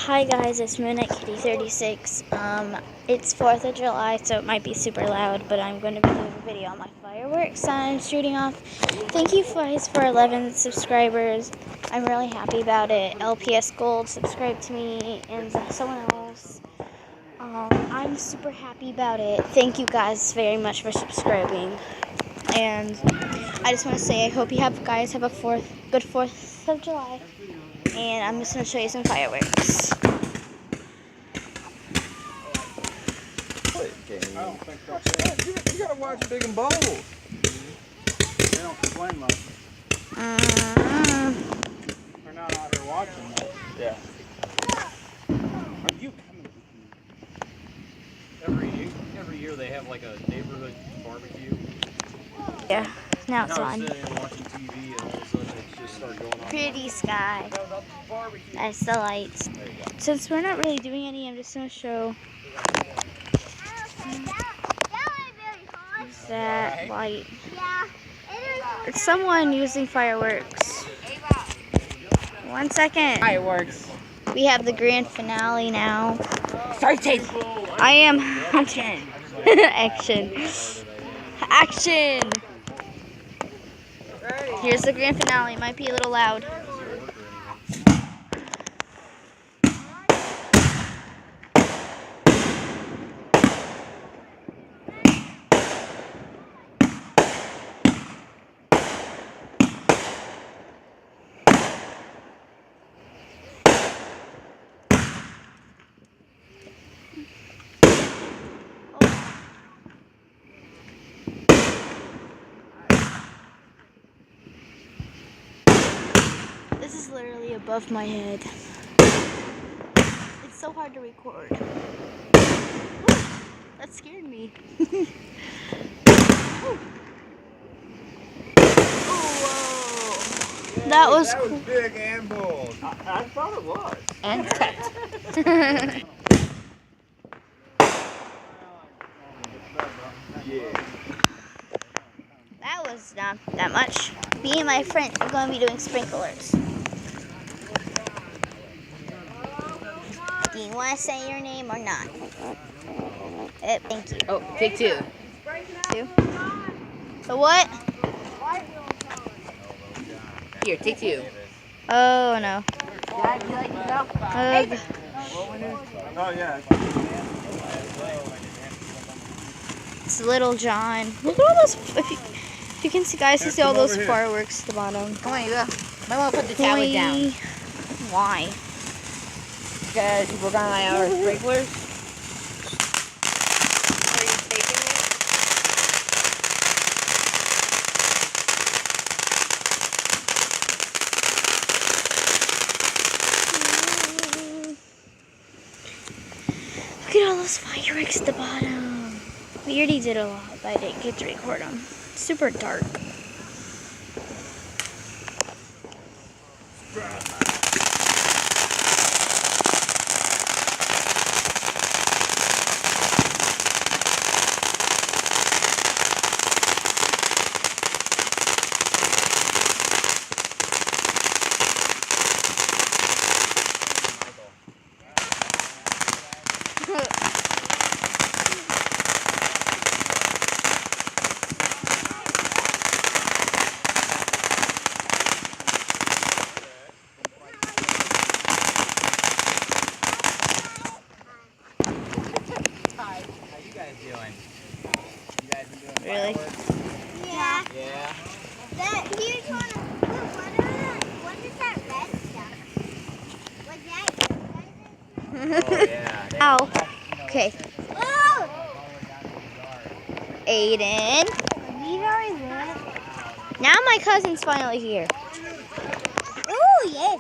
Hi guys, it's Moonlight Kitty 36. It's 4th of July, so it might be super loud, but I'm going to be doing a video on my fireworks that I'm shooting off. Thank you guys for 11 subscribers. I'm really happy about it. LPS Gold subscribed to me and someone else. I'm super happy about it. Thank you guys very much for subscribing. And I just want to say I hope you guys have a good 4th of July. And I'm just going to show you some fireworks. I don't think so. You gotta watch Big and Bold. They don't complain much. They're not out here watching much. Yeah. Are you coming with me? Every year they have like a neighborhood barbecue. Yeah, now it's I was on. sitting there watching TV and all of a sudden it just started going on. Pretty sky. That's the lights. Since we're not really doing any, I'm just going to show that light. It's someone using fireworks. 1 second. Fireworks. We have the grand finale now. Sorry, Tate. I am hunting. Action. Action. Here's the grand finale. It might be a little loud. This is literally above my head. It's so hard to record. Ooh, that scared me. Whoa. That was cool. Big and bold. I thought it was. And cut. Yeah. That was not that much. Me and my friend are going to be doing sprinklers. Do you want to say your name or not? Thank you. Oh, take two. Two? The what? Here, take two. Oh no. Dad, you like to go? Oh yeah. It's Little John. Look at all those. If you can see, guys, you see all those fireworks at the bottom. Come on, you go. Might want to put the tower down. Why? Because we're going to our sprinklers. Are you taking it? Look at all those fireworks at the bottom. We already did a lot, but I didn't get to record them. It's super dark. Really? Yeah. Yeah. Here's one. What is that red stuff? What's that? Oh yeah. Ow. Okay. Oh! Aiden. These already red. Now my cousin's finally here. Oh, yes.